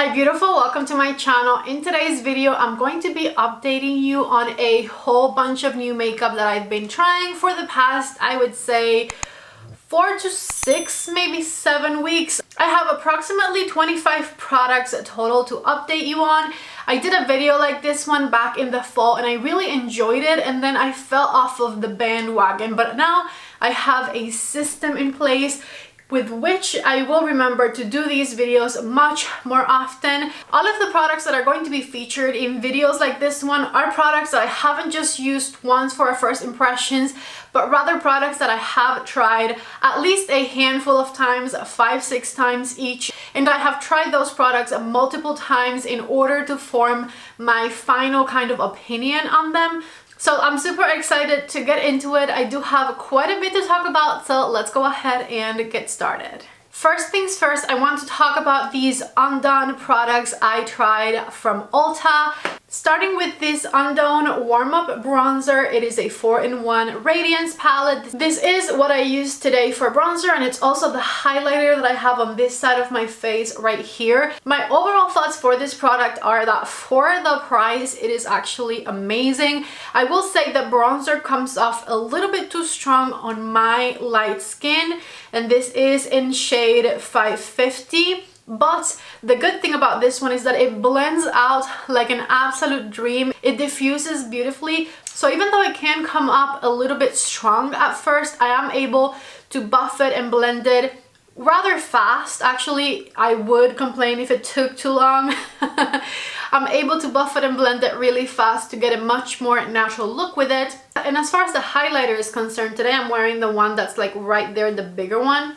Hi beautiful, welcome to my channel. In today's video, I'm going to be updating you on a whole bunch of new makeup that I've been trying for the past, I would say, 4 to 6, maybe 7 weeks. I have approximately 25 products total to update you on. I did a video like this one back in the fall and I really enjoyed it, and then I fell off of the bandwagon, but now I have a system in place with which I will remember to do these videos much more often. All of the products that are going to be featured in videos like this one are products that I haven't just used once for first impressions, but rather products that I have tried at least a handful of times, 5-6 times each, and I have tried those products multiple times in order to form my final kind of opinion on them. So I'm super excited to get into it. I do have quite a bit to talk about, so let's go ahead and get started. First things first, I want to talk about these undone products I tried from Ulta. Starting with this Undone Warm-Up Bronzer. It is a 4-in-1 Radiance palette. This is what I use today for bronzer, and it's also the highlighter that I have on this side of my face right here. My overall thoughts for this product are that for the price, it is actually amazing. I will say that bronzer comes off a little bit too strong on my light skin, and this is in shade 550. But the good thing about this one is that it blends out like an absolute dream. It diffuses beautifully. So even though it can come up a little bit strong at first, I am able to buff it and blend it rather fast. Actually, I would complain if it took too long. I'm able to buff it and blend it really fast to get a much more natural look with it. And as far as the highlighter is concerned, today I'm wearing the one that's like right there, the bigger one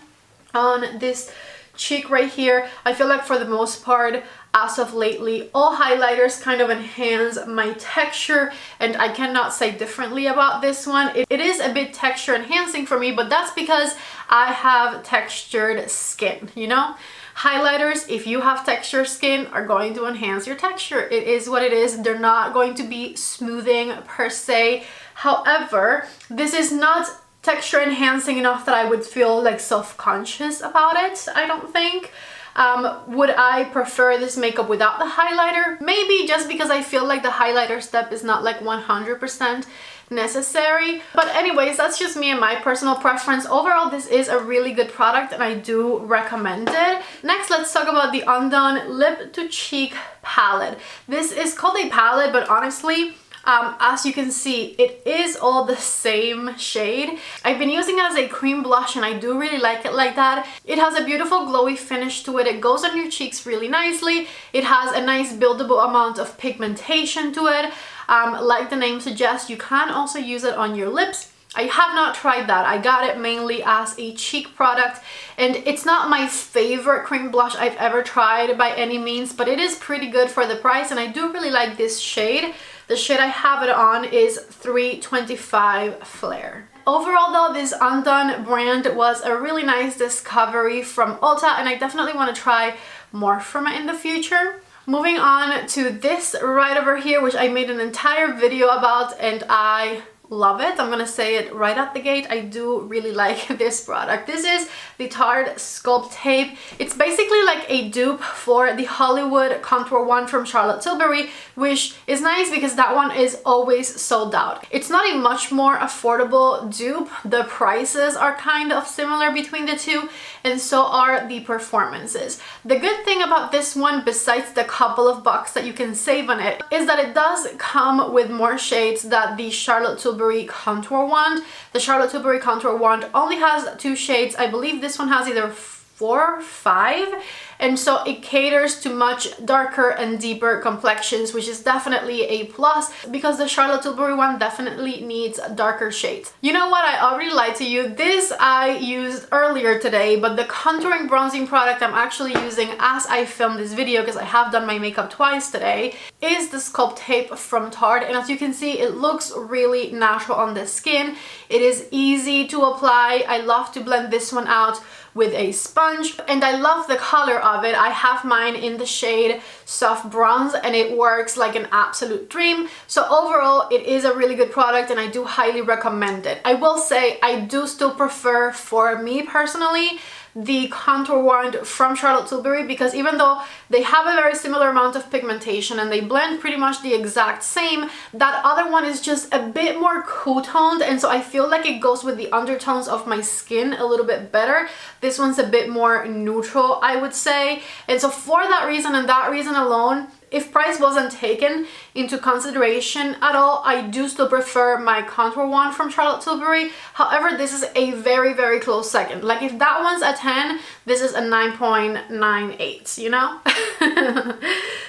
on this cheek right here. I feel like for the most part, as of lately, all highlighters kind of enhance my texture, and I cannot say differently about this one. It is a bit texture enhancing for me, but that's because I have textured skin, you know? Highlighters, if you have textured skin, are going to enhance your texture. It is what it is. They're not going to be smoothing per se. However, this is not texture enhancing enough that I would feel like self-conscious about it, I don't think. Would I prefer this makeup without the highlighter? Maybe, just because I feel like the highlighter step is not like 100% necessary. But anyways, that's just me and my personal preference. Overall, this is a really good product and I do recommend it. Next, let's talk about the Undone Lip to Cheek palette. This is called a palette, but honestly, as you can see, it is all the same shade. I've been using it as a cream blush and I do really like it like that. It has a beautiful glowy finish to it. It goes on your cheeks really nicely. It has a nice buildable amount of pigmentation to it. Like the name suggests, you can also use it on your lips. I have not tried that. I got it mainly as a cheek product, and it's not my favorite cream blush I've ever tried by any means, but it is pretty good for the price and I do really like this shade. The shade I have it on is 325 Flare. Overall though, this Undone brand was a really nice discovery from Ulta, and I definitely want to try more from it in the future. Moving on to this right over here, which I made an entire video about and I love it. I'm gonna say it right at the gate. I do really like this product. This is the Tarte Sculpt Tape. It's basically like a dupe for the Hollywood Contour one from Charlotte Tilbury, which is nice because that one is always sold out. It's not a much more affordable dupe. The prices are kind of similar between the two, and so are the performances. The good thing about this one, besides the couple of bucks that you can save on it, is that it does come with more shades than the Charlotte Tilbury Contour Wand. The Charlotte Tilbury Contour Wand only has 2 shades. I believe this one has either 4 or 5, and so it caters to much darker and deeper complexions, which is definitely a plus because the Charlotte Tilbury one definitely needs darker shades. You know what, I already lied to you. This I used earlier today, but the contouring bronzing product I'm actually using as I filmed this video, because I have done my makeup twice today, is the Sculpt Tape from Tarte, and as you can see, it looks really natural on the skin. It is easy to apply. I love to blend this one out with a sponge, and I love the color of it. I have mine in the shade Soft Bronze and it works like an absolute dream. So overall, it is a really good product and I do highly recommend it. I will say I do still prefer, for me personally, the contour wand from Charlotte Tilbury, because even though they have a very similar amount of pigmentation and they blend pretty much the exact same, that other one is just a bit more cool toned, and so I feel like it goes with the undertones of my skin a little bit better. This one's a bit more neutral, I would say, and so for that reason and that reason alone, if price wasn't taken into consideration at all, I do still prefer my contour wand from Charlotte Tilbury. However, this is a very, very close second. Like if that one's a 10, this is a 9.98, you know?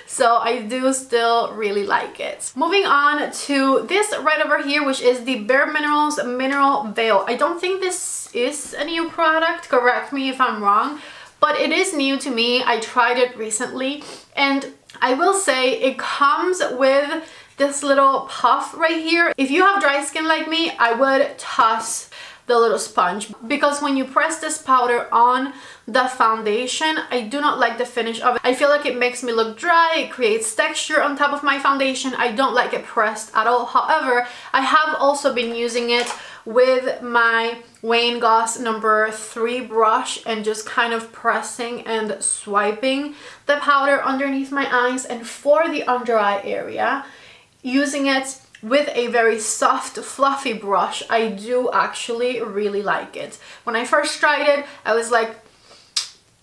So I do still really like it. Moving on to this right over here, which is the Bare Minerals Mineral Veil. I don't think this is a new product, correct me if I'm wrong, but it is new to me. I tried it recently, and I will say it comes with this little puff right here. If you have dry skin like me, I would toss the little sponge, because when you press this powder on the foundation, I do not like the finish of it. I feel like it makes me look dry, it creates texture on top of my foundation. I don't like it pressed at all. However, I have also been using it with my Wayne Goss number 3 brush and just kind of pressing and swiping the powder underneath my eyes, and for the under eye area, using it with a very soft, fluffy brush. I do actually really like it. When I first tried it, I was like,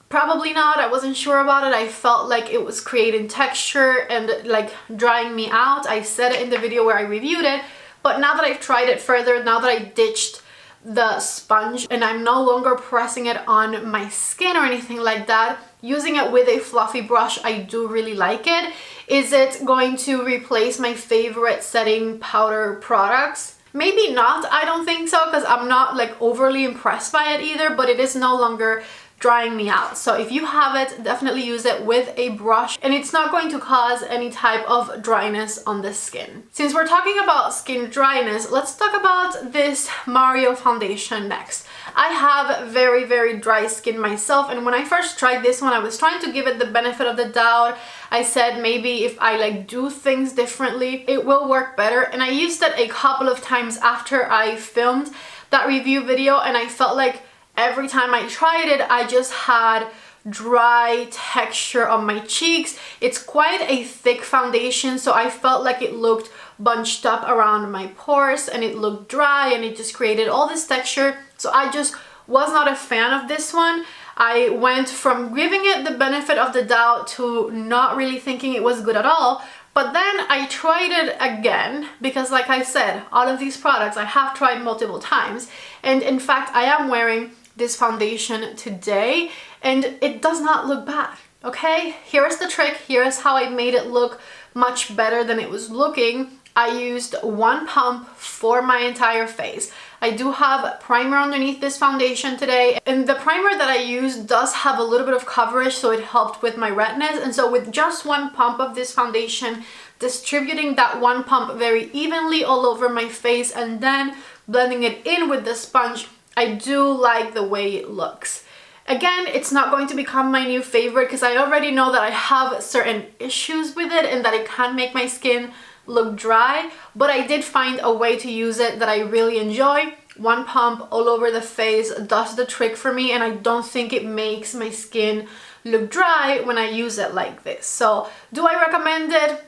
probably not. I wasn't sure about it. I felt like it was creating texture and like drying me out. I said it in the video where I reviewed it, but now that I've tried it further, now that I ditched the sponge and I'm no longer pressing it on my skin or anything like that, using it with a fluffy brush, I do really like it. Is it going to replace my favorite setting powder products? Maybe not, I don't think so, because I'm not like overly impressed by it either, but it is no longer drying me out. So if you have it, definitely use it with a brush, and it's not going to cause any type of dryness on the skin. Since we're talking about skin dryness, let's talk about this Mario foundation next. I have very, very dry skin myself, and when I first tried this one, I was trying to give it the benefit of the doubt. I said maybe if I like do things differently, it will work better, and I used it a couple of times after I filmed that review video, and I felt like every time I tried it, I just had dry texture on my cheeks. It's quite a thick foundation, so I felt like it looked bunched up around my pores and it looked dry, and it just created all this texture. So I just was not a fan of this one. I went from giving it the benefit of the doubt to not really thinking it was good at all. But then I tried it again, because like I said, all of these products I have tried multiple times, and in fact I am wearing this foundation today and it does not look bad. Okay, here's the trick. Here's how I made it look much better than it was looking. I used one pump for my entire face. I do have primer underneath this foundation today, and the primer that I used does have a little bit of coverage, so it helped with my redness. And so with just one pump of this foundation, distributing that one pump very evenly all over my face and then blending it in with the sponge, I do like the way it looks. Again, it's not going to become my new favorite because I already know that I have certain issues with it and that it can make my skin look dry, but I did find a way to use it that I really enjoy. One pump all over the face does the trick for me, and I don't think it makes my skin look dry when I use it like this. So do I recommend it?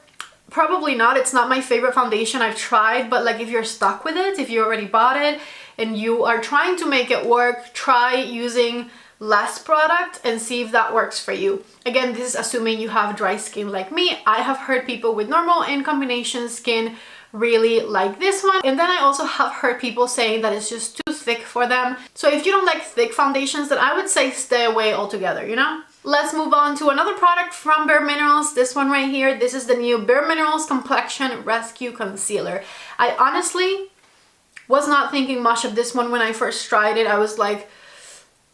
Probably not. It's not my favorite foundation I've tried, but like if you're stuck with it, if you already bought it and you are trying to make it work, try using less product and see if that works for you. Again, this is assuming you have dry skin like me. I have heard people with normal and combination skin really like this one, and then I also have heard people saying that it's just too thick for them. So if you don't like thick foundations, then I would say stay away altogether, you know? Let's move on to another product from Bare Minerals. This one right here. This is the new Bare Minerals Complexion Rescue Concealer. I honestly was not thinking much of this one when I first tried it. I was like,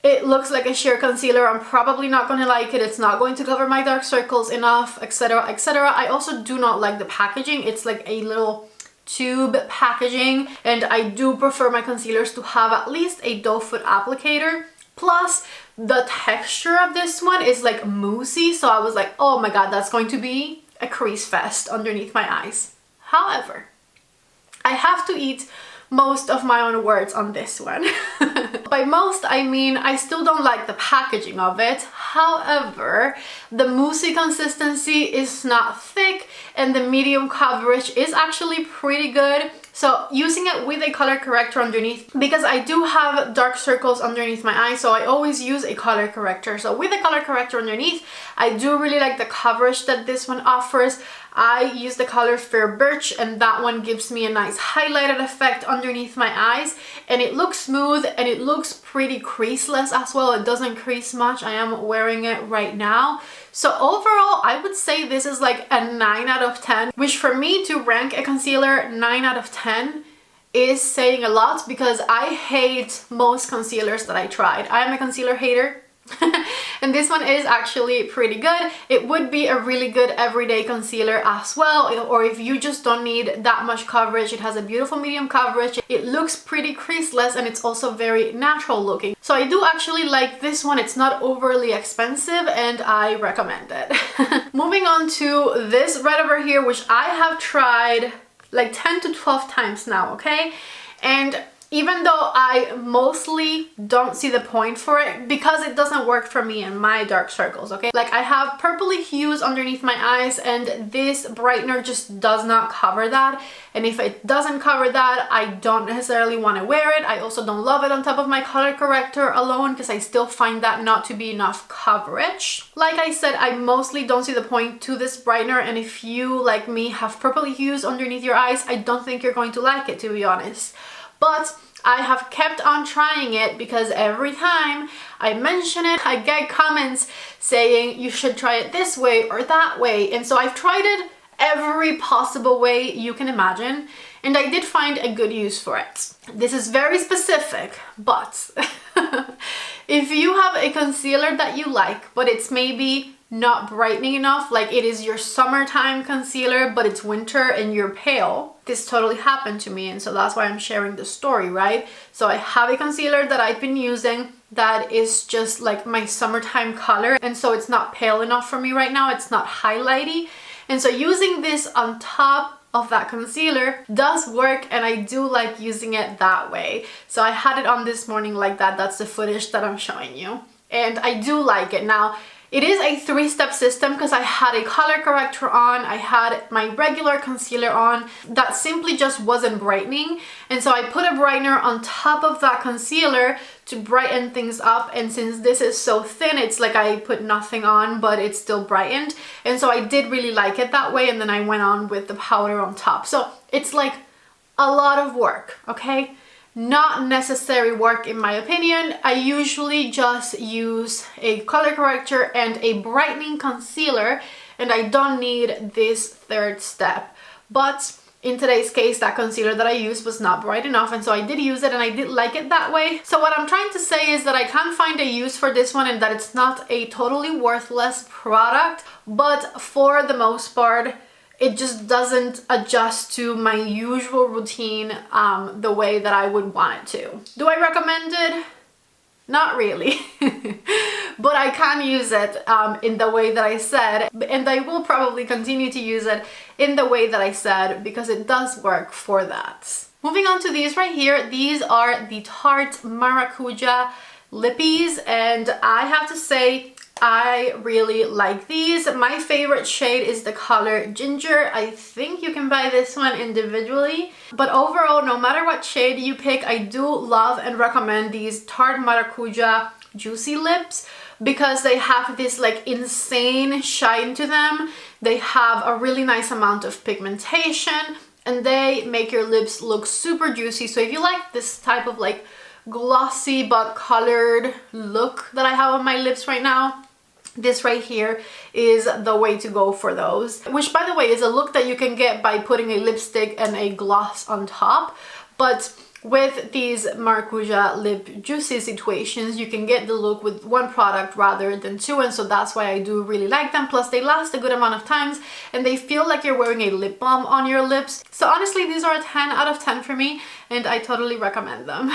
it looks like a sheer concealer. I'm probably not going to like it. It's not going to cover my dark circles enough, etc, etc. I also do not like the packaging. It's like a little tube packaging, and I do prefer my concealers to have at least a doe foot applicator. Plus, the texture of this one is like moussey, so I was like, oh my god, that's going to be a crease fest underneath my eyes. However, I have to eat most of my own words on this one. By most, I mean I still don't like the packaging of it. However, the moussey consistency is not thick and the medium coverage is actually pretty good. So using it with a color corrector underneath, because I do have dark circles underneath my eyes, so I always use a color corrector. So with a color corrector underneath, I do really like the coverage that this one offers. I use the color Fair Birch, and that one gives me a nice highlighted effect underneath my eyes, and it looks smooth and it looks pretty creaseless as well. It doesn't crease much. I am wearing it right now. So overall, I would say this is like a 9 out of 10, which for me to rank a concealer 9 out of 10 is saying a lot, because I hate most concealers that I tried. I am a concealer hater. And this one is actually pretty good. It would be a really good everyday concealer as well, or if you just don't need that much coverage. It has a beautiful medium coverage. It looks pretty creaseless and it's also very natural looking. So I do actually like this one. It's not overly expensive and I recommend it. Moving on to this red over here, which I have tried like 10 to 12 times now, okay? And even though I mostly don't see the point for it, because it doesn't work for me in my dark circles, okay? Like I have purpley hues underneath my eyes and this brightener just does not cover that. And if it doesn't cover that, I don't necessarily want to wear it. I also don't love it on top of my color corrector alone, because I still find that not to be enough coverage. Like I said, I mostly don't see the point to this brightener, and if you, like me, have purpley hues underneath your eyes, I don't think you're going to like it, to be honest. But I have kept on trying it because every time I mention it, I get comments saying you should try it this way or that way. And so I've tried it every possible way you can imagine, and I did find a good use for it. This is very specific, but if you have a concealer that you like, but it's maybe not brightening enough, like it is your summertime concealer but it's winter and you're pale. This totally happened to me, and so that's why I'm sharing the story, right? So I have a concealer that I've been using that is just like my summertime color, and so it's not pale enough for me right now. It's not highlighty, and so using this on top of that concealer does work, and I do like using it that way. So I had it on this morning like that. That's the footage that I'm showing you, and I do like it. Now it is a 3-step system because I had a color corrector on, I had my regular concealer on that simply just wasn't brightening, and so I put a brightener on top of that concealer to brighten things up. And since this is so thin, it's like I put nothing on but it's still brightened, and so I did really like it that way. And then I went on with the powder on top. So it's like a lot of work, okay? Not necessary work in my opinion. I usually just use a color corrector and a brightening concealer, and I don't need this 3rd step. But in today's case, that concealer that I used was not bright enough, and so I did use it and I did like it that way. So what I'm trying to say is that I can find a use for this one and that it's not a totally worthless product, but for the most part, it just doesn't adjust to my usual routine the way that I would want it to. Do I recommend it? Not really. But I can use it in the way that I said, and I will probably continue to use it in the way that I said because it does work for that. Moving on to these right here. These are the Tarte Maracuja Lippies, and I have to say, I really like these. My favorite shade is the color Ginger. I think you can buy this one individually. But overall, no matter what shade you pick, I do love and recommend these Tarte Maracuja Juicy Lips because they have this like insane shine to them. They have a really nice amount of pigmentation and they make your lips look super juicy. So if you like this type of like glossy but colored look that I have on my lips right now, this right here is the way to go for those, which by the way is a look that you can get by putting a lipstick and a gloss on top. But with these Maracuja lip juicy situations, you can get the look with one product rather than two, and so that's why I do really like them. Plus they last a good amount of times and they feel like you're wearing a lip balm on your lips. So honestly, these are a 10 out of 10 for me and I totally recommend them.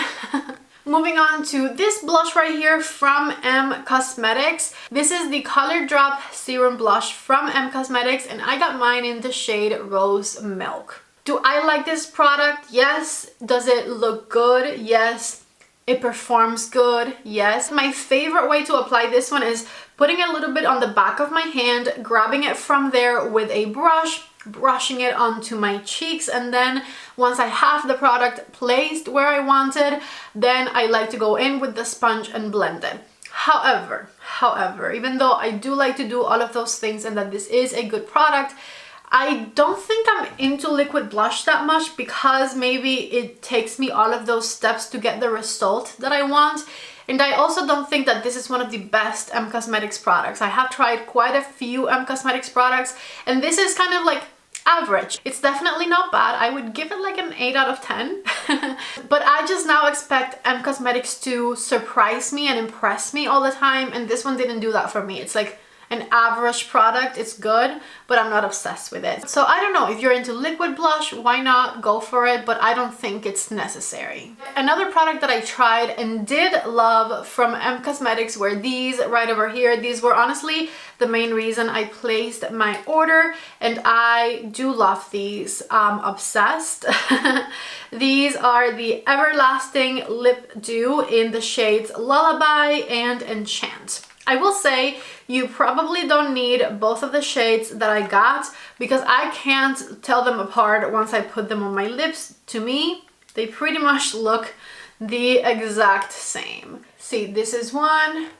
Moving on to this blush right here from M Cosmetics. This is the Color Drop Serum Blush from M Cosmetics and I got mine in the shade Rose Milk. Do I like this product? Yes. Does it look good? Yes. It performs good? Yes. My favorite way to apply this one is putting a little bit on the back of my hand, grabbing it from there with a brush, brushing it onto my cheeks, and then once I have the product placed where I want it, then I like to go in with the sponge and blend it. However, even though I do like to do all of those things and that this is a good product, I don't think I'm into liquid blush that much because maybe it takes me all of those steps to get the result that I want. And I also don't think that this is one of the best Cosmetics products. I have tried quite a few Cosmetics products and this is kind of like average. It's definitely not bad. I would give it like an 8 out of 10. But I just now expect Cosmetics to surprise me and impress me all the time, and this one didn't do that for me. It's like an average product. It's good, but I'm not obsessed with it. So I don't know, if you're into liquid blush, why not go for it, but I don't think it's necessary. Another product that I tried and did love from Cosmetics were these right over here. These were honestly the main reason I placed my order, and I do love these. I'm obsessed. These are the Everlasting Lip Dew in the shades Lullaby and Enchant. I will say you probably don't need both of the shades that I got because I can't tell them apart once I put them on my lips. To me, they pretty much look the exact same. See, this is one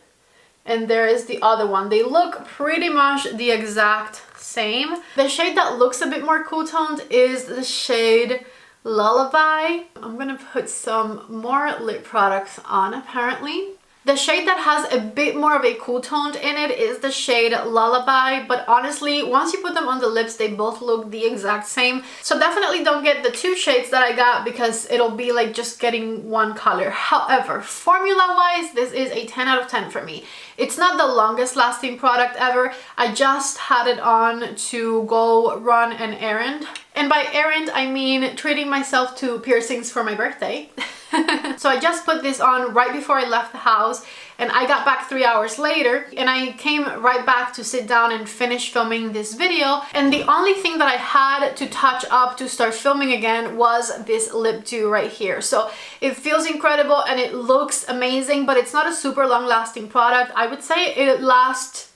and there is the other one. They look pretty much the exact same. The shade that looks a bit more cool toned is the shade Lullaby. I'm gonna put some more lip products on apparently. The shade that has a bit more of a cool toned in it is the shade Lullaby, but honestly, once you put them on the lips, they both look the exact same. So definitely don't get the two shades that I got because it'll be like just getting one color. However, formula-wise, this is a 10 out of 10 for me. It's not the longest lasting product ever. I just had it on to go run an errand. And by errand, I mean treating myself to piercings for my birthday. So I just put this on right before I left the house, and I got back 3 hours later and I came right back to sit down and finish filming this video, and the only thing that I had to touch up to start filming again was this lip dew right here. So it feels incredible and it looks amazing, but it's not a super long lasting product. I would say it lasts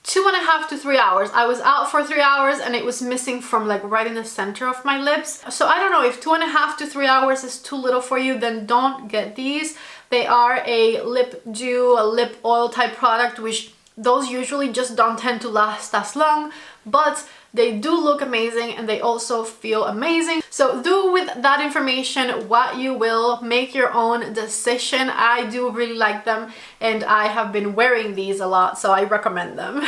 2.5 to 3 hours. I was out for 3 hours and it was missing from like right in the center of my lips. So I don't know, if 2.5 to 3 hours is too little for you, then don't get these. They are a lip dew, a lip oil type product, which those usually just don't tend to last as long, but they do look amazing and they also feel amazing. So do with that information what you will, make your own decision. I do really like them and I have been wearing these a lot, so I recommend them.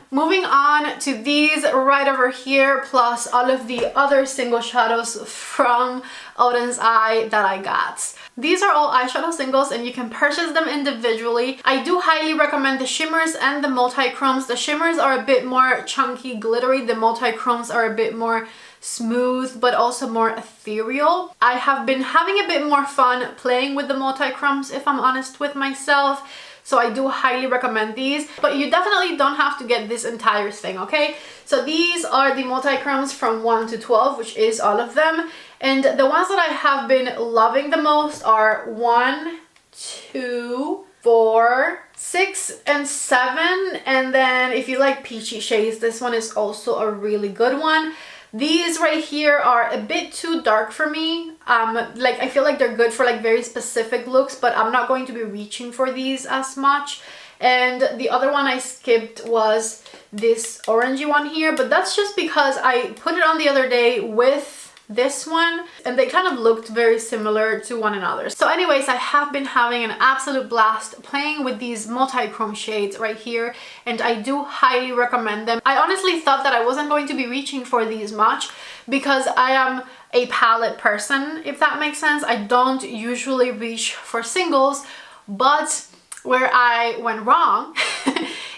Moving on to these right over here, plus all of the other single shadows from Oden's Eye that I got. These are all eyeshadow singles and you can purchase them individually. I do highly recommend the shimmers and the multi-chromes. The shimmers are a bit more chunky, glittery. The multi-chromes are a bit more smooth, but also more ethereal. I have been having a bit more fun playing with the multi-chromes, if I'm honest with myself. So I do highly recommend these, but you definitely don't have to get this entire thing, okay? So these are the multi-chromes from 1 to 12, which is all of them. And the ones that I have been loving the most are 1, 2, 4, 6, and 7. And then if you like peachy shades, this one is also a really good one. These right here are a bit too dark for me. Like I feel like they're good for like very specific looks, but I'm not going to be reaching for these as much. And the other one I skipped was this orangey one here, but that's just because I put it on the other day with this one and they kind of looked very similar to one another. So anyways, I have been having an absolute blast playing with these multi-chrome shades right here, and I do highly recommend them. I honestly thought that I wasn't going to be reaching for these much because I am a palette person, if that makes sense. I don't usually reach for singles, but where I went wrong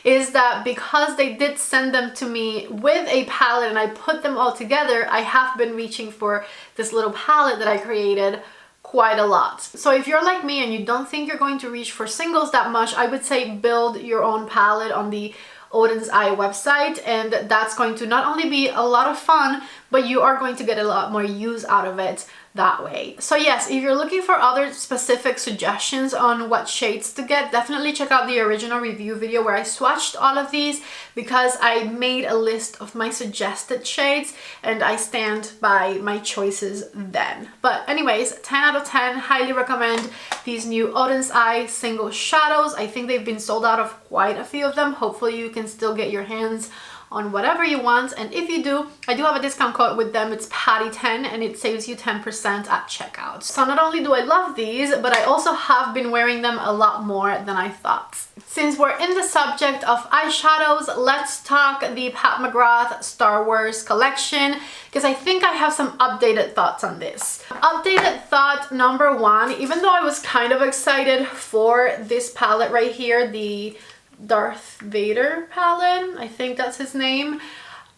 is that because they did send them to me with a palette and I put them all together, I have been reaching for this little palette that I created quite a lot. So if you're like me and you don't think you're going to reach for singles that much, I would say build your own palette on the Odin's Eye website, and that's going to not only be a lot of fun, but you are going to get a lot more use out of it that way. So yes, if you're looking for other specific suggestions on what shades to get, definitely check out the original review video where I swatched all of these, because I made a list of my suggested shades and I stand by my choices then. But anyways, 10 out of 10, highly recommend these new Odin's Eye single shadows. I think they've been sold out of quite a few of them. Hopefully you can still get your hands on whatever you want, and if you do, I do have a discount code with them. It's PATTY10 and it saves you 10% at checkout. So not only do I love these, but I also have been wearing them a lot more than I thought. Since we're in the subject of eyeshadows, let's talk the Pat McGrath Star Wars collection, because I think I have some updated thoughts on this. Updated thought number one, even though I was kind of excited for this palette right here, the Darth Vader palette, I think that's his name,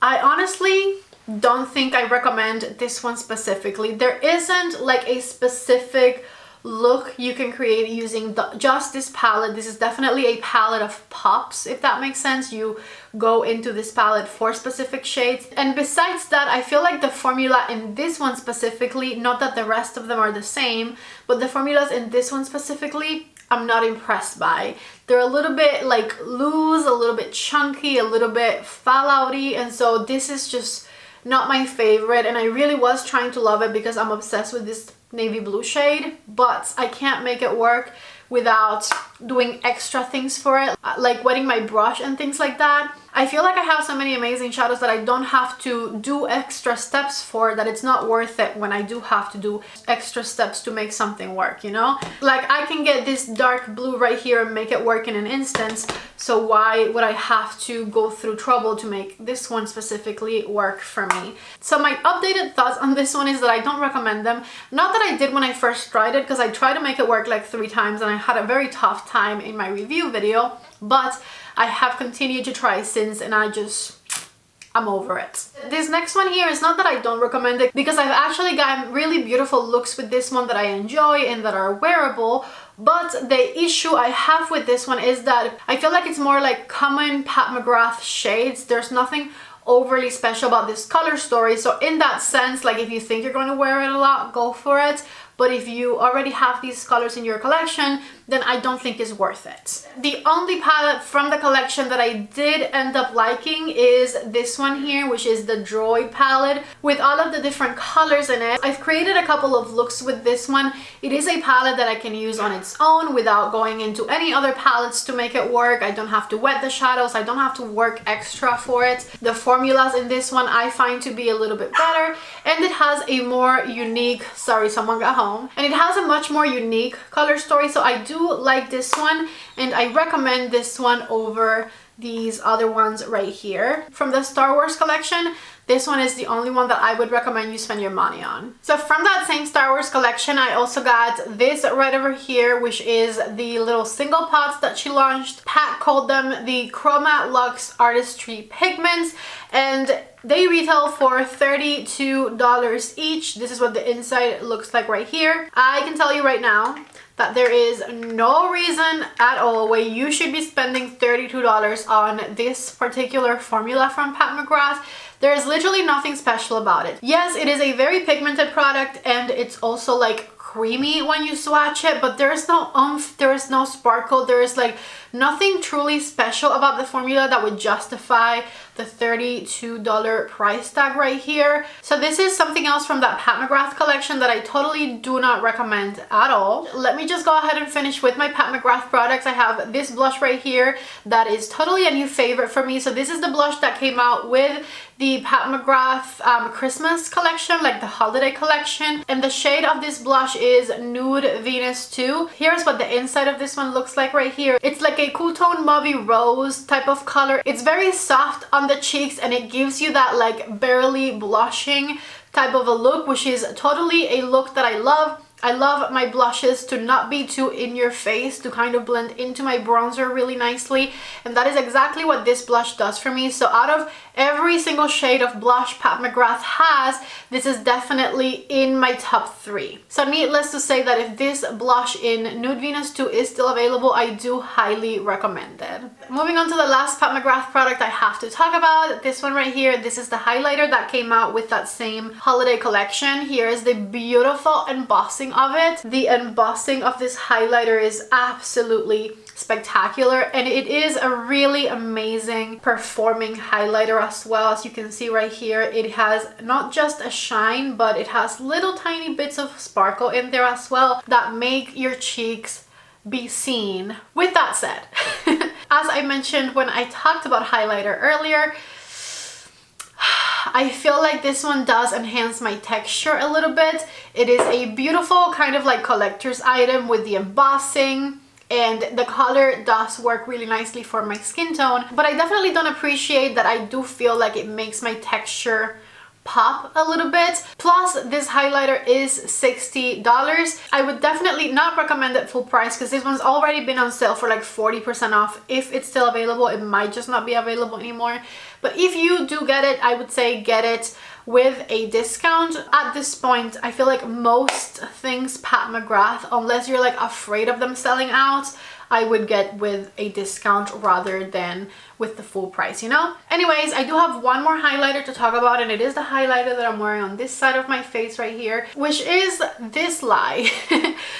I honestly don't think I recommend this one specifically. There isn't like a specific look you can create using just this palette. This is definitely a palette of pops, if that makes sense. You go into this palette for specific shades, and besides that, I feel like the formula in this one specifically, not that the rest of them are the same, but the formulas in this one specifically, I'm not impressed by. They're a little bit like loose, a little bit chunky, a little bit fallouty, and so this is just not my favorite. And I really was trying to love it because I'm obsessed with this navy blue shade, but I can't make it work without doing extra things for it, like wetting my brush and things like that. I feel like I have so many amazing shadows that I don't have to do extra steps for, that it's not worth it when I do have to do extra steps to make something work, you know? Like I can get this dark blue right here and make it work in an instant, so why would I have to go through trouble to make this one specifically work for me? So my updated thoughts on this one is that I don't recommend them. Not that I did when I first tried it, because I tried to make it work like 3 times and I had a very tough time in my review video, but I have continued to try since, and I'm over it. This next one here is not that I don't recommend it, because I've actually gotten really beautiful looks with this one that I enjoy and that are wearable, but the issue I have with this one is that I feel like it's more like common Pat McGrath shades. There's nothing overly special about this color story, so in that sense, like if you think you're going to wear it a lot, go for it. But if you already have these colors in your collection, then I don't think it's worth it. The only palette from the collection that I did end up liking is this one here, which is the Droid palette with all of the different colors in it. I've created a couple of looks with this one. It is a palette that I can use on its own without going into any other palettes to make it work. I don't have to wet the shadows. I don't have to work extra for it. The formulas in this one I find to be a little bit better, and it has a more unique, sorry, someone got home. And it has a much more unique color story, so I do like this one, and I recommend this one over these other ones right here. From the Star Wars collection, this one is the only one that I would recommend you spend your money on. So from that same Star Wars collection, I also got this right over here, which is the little single pots that she launched. Pat called them the Chroma Luxe Artistry Pigments, and they retail for $32 each. This is what the inside looks like right here. I can tell you right now that there is no reason at all why you should be spending $32 on this particular formula from Pat McGrath. There is literally nothing special about it. Yes, it is a very pigmented product, and it's also like creamy when you swatch it, but there is no oomph, there is no sparkle, there is like nothing truly special about the formula that would justify the $32 price tag right here. So this is something else from that Pat McGrath collection that I totally do not recommend at all. Let me just go ahead and finish with my Pat McGrath products. I have this blush right here that is totally a new favorite for me. So this is the blush that came out with the Pat McGrath Christmas collection, like the holiday collection, and the shade of this blush is Nude Venus 2. Here's what the inside of this one looks like right here. It's like a cool tone mauvey rose type of color. It's very soft on the cheeks, and it gives you that like barely blushing type of a look, which is totally a look that I love. I love my blushes to not be too in your face, to kind of blend into my bronzer really nicely, and that is exactly what this blush does for me. So out of every single shade of blush Pat McGrath has, this is definitely in my top 3. So needless to say that if this blush in Nude Venus 2 is still available, I do highly recommend it. Moving on to the last Pat McGrath product I have to talk about, this one right here. This is the highlighter that came out with that same holiday collection. Here is the beautiful embossing of it. The embossing of this highlighter is absolutely spectacular, and it is a really amazing performing highlighter as well. As you can see right here, it has not just a shine, but it has little tiny bits of sparkle in there as well that make your cheeks be seen. With that said, as I mentioned when I talked about highlighter earlier, I feel like this one does enhance my texture a little bit. It is a beautiful kind of like collector's item with the embossing, and the color does work really nicely for my skin tone, but I definitely don't appreciate that. I do feel like it makes my texture pop a little bit. Plus, this highlighter is $60. I would definitely not recommend it full price because this one's already been on sale for like 40% off. If it's still available, it might just not be available anymore. But if you do get it, I would say get it with a discount. At this point, I feel like most things Pat McGrath, unless you're like afraid of them selling out, I would get with a discount rather than with the full price, you know? Anyways, I do have one more highlighter to talk about, and it is the highlighter that I'm wearing on this side of my face right here, which is this lie.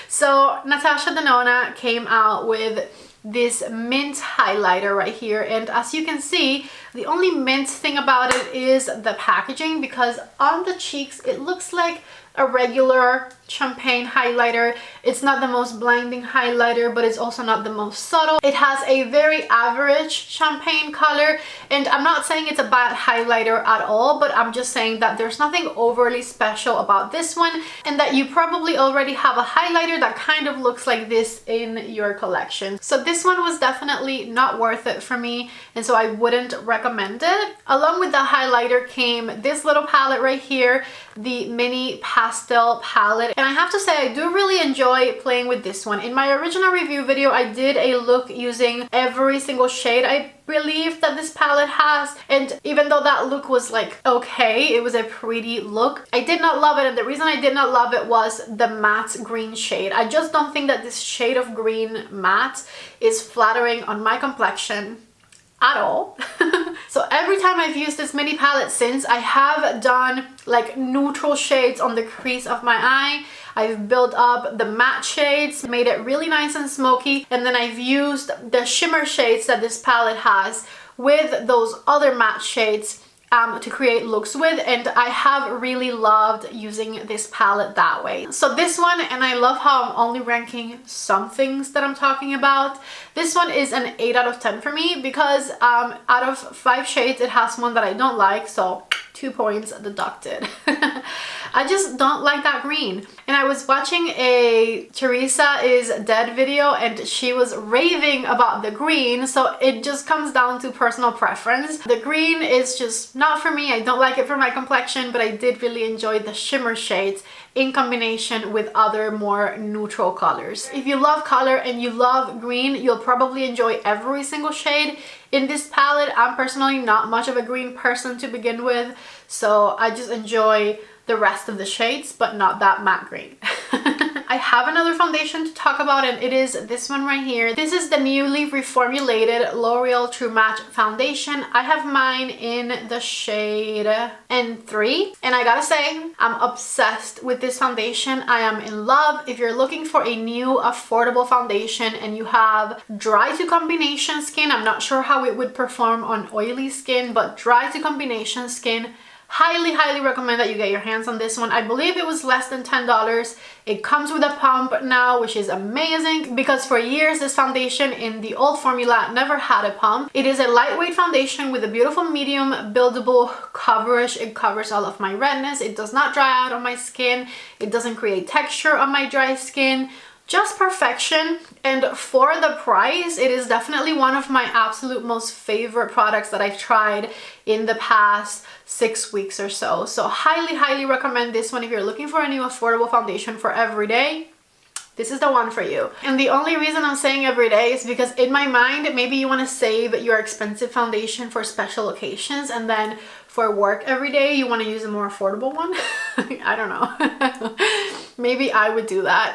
So Natasha Denona came out with this mint highlighter right here, and as you can see, the only mint thing about it is the packaging, because on the cheeks it looks like a regular champagne highlighter. It's not the most blinding highlighter, but it's also not the most subtle. It has a very average champagne color, and I'm not saying it's a bad highlighter at all, but I'm just saying that there's nothing overly special about this one, and that you probably already have a highlighter that kind of looks like this in your collection. So this one was definitely not worth it for me, and so I wouldn't recommend it. Along with the highlighter came this little palette right here, the mini pastel palette, and I have to say I do really enjoy playing with this one. In my original review video, I did a look using every single shade I believe that this palette has, and even though that look was like okay, it was a pretty look, I did not love it. And the reason I did not love it was the matte green shade. I just don't think that this shade of green matte is flattering on my complexion at all. So every time I've used this mini palette since, I have done like neutral shades on the crease of my eye. I've built up the matte shades, made it really nice and smoky, and then I've used the shimmer shades that this palette has with those other matte shades to create looks with, and I have really loved using this palette that way. So this one, and I love how I'm only ranking some things that I'm talking about, this one is an 8 out of 10 for me, because out of 5 shades it has one that I don't like, so 2 points deducted. I just don't like that green. And I was watching a Teresa is Dead video, and she was raving about the green, so it just comes down to personal preference. The green is just not for me. I don't like it for my complexion, but I did really enjoy the shimmer shades in combination with other more neutral colors. If you love color and you love green, you'll probably enjoy every single shade in this palette. I'm personally not much of a green person to begin with, so I just enjoy the rest of the shades, but not that matte green. I have another foundation to talk about, and it is this one right here. This is the newly reformulated L'Oreal True Match foundation. I have mine in the shade N3, and I gotta say, I'm obsessed with this foundation. I am in love. If you're looking for a new affordable foundation and you have dry to combination skin, I'm not sure how it would perform on oily skin, but dry to combination skin, highly recommend that you get your hands on this one. I believe it was less than $10. It comes with a pump now, which is amazing, because for years this foundation in the old formula never had a pump. It is a lightweight foundation with a beautiful medium buildable coverage. It covers all of my redness. It does not dry out on my skin. It doesn't create texture on my dry skin. just perfection, and for the price, it is definitely one of my absolute most favorite products that I've tried in the past 6 weeks or so. So highly recommend this one if you're looking for a new affordable foundation for everyday. This is the one for you. And the only reason I'm saying everyday is because in my mind, maybe you want to save your expensive foundation for special occasions, and then for work every day you want to use a more affordable one. I don't know. Maybe I would do that.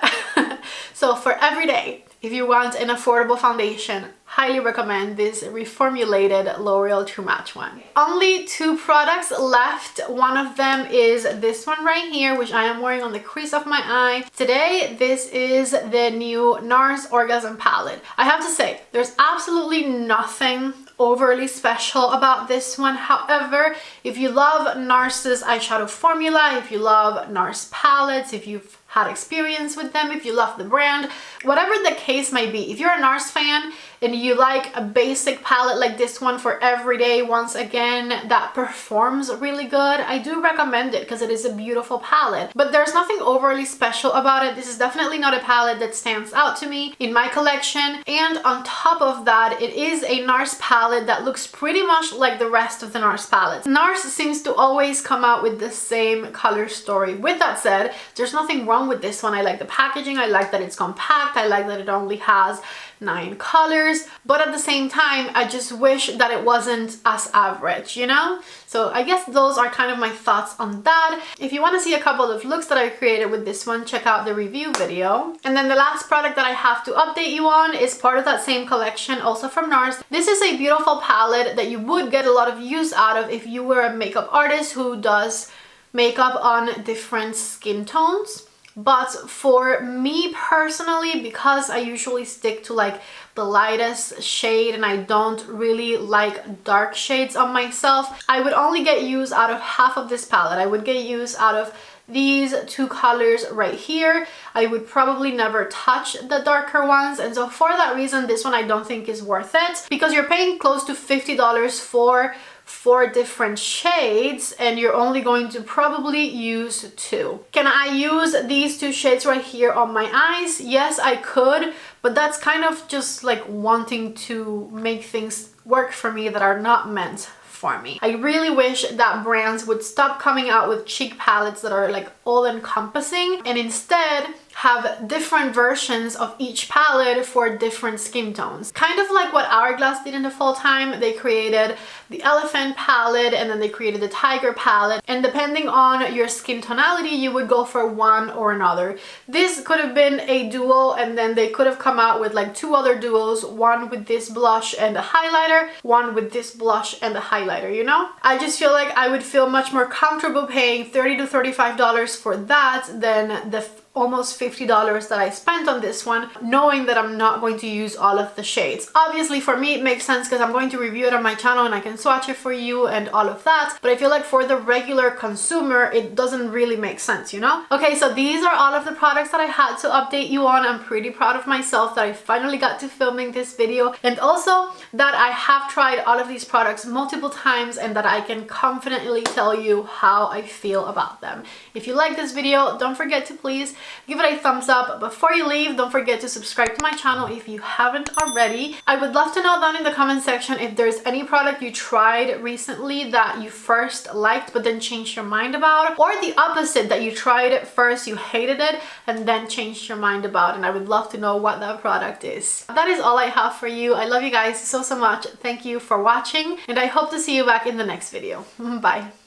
So for everyday, if you want an affordable foundation, highly recommend this reformulated L'Oreal True Match one. Only 2 products left. One of them is this one right here, which I am wearing on the crease of my eye. Today, this is the new NARS Orgasm palette. I have to say, there's absolutely nothing overly special about this one. However, if you love NARS's eyeshadow formula, if you love NARS palettes, if you've had experience with them, if you love the brand, whatever the case may be, if you're a NARS fan and you like a basic palette like this one for everyday, once again, that performs really good, I do recommend it because it is a beautiful palette. But there's nothing overly special about it. This is definitely not a palette that stands out to me in my collection. And on top of that, it is a NARS palette that looks pretty much like the rest of the NARS palettes. NARS seems to always come out with the same color story. With that said, there's nothing wrong with this one. I like the packaging. I like that it's compact. I like that it only has 9 colors, but at the same time, I just wish that it wasn't as average, you know? So I guess those are kind of my thoughts on that. If you want to see a couple of looks that I created with this one, check out the review video. And then the last product that I have to update you on is part of that same collection, also from NARS. This is a beautiful palette that you would get a lot of use out of if you were a makeup artist who does makeup on different skin tones. But for me personally, because I usually stick to like the lightest shade and I don't really like dark shades on myself, I would only get use out of half of this palette. I would get use out of these 2 colors right here. I would probably never touch the darker ones, and so for that reason, this one I don't think is worth it, because you're paying close to $50 for 4 different shades and you're only going to probably use 2. Can I use these 2 shades right here on my eyes? Yes, I could, but that's kind of just like wanting to make things work for me that are not meant for me. I really wish that brands would stop coming out with cheek palettes that are like all-encompassing and instead have different versions of each palette for different skin tones. Kind of like what Hourglass did in the fall time. They created the elephant palette and then they created the tiger palette, and depending on your skin tonality, you would go for one or another. This could have been a duo, and then they could have come out with like 2 other duos, one with this blush and a highlighter, one with this blush and a highlighter, you know? I just feel like I would feel much more comfortable paying $30 to $35 for that than the almost $50 that I spent on this one, knowing that I'm not going to use all of the shades. Obviously for me it makes sense because I'm going to review it on my channel and I can swatch it for you and all of that, but I feel like for the regular consumer it doesn't really make sense, you know? Okay, so these are all of the products that I had to update you on. I'm pretty proud of myself that I finally got to filming this video, and also that I have tried all of these products multiple times and that I can confidently tell you how I feel about them. If you like this video, don't forget to please give it a thumbs up. Before you leave, don't forget to subscribe to my channel if you haven't already. I would love to know down in the comment section if there's any product you tried recently that you first liked but then changed your mind about, or the opposite, that you tried it first, you hated it, and then changed your mind about, and I would love to know what that product is. That is all I have for you. I love you guys so much. Thank you for watching, and I hope to see you back in the next video. Bye.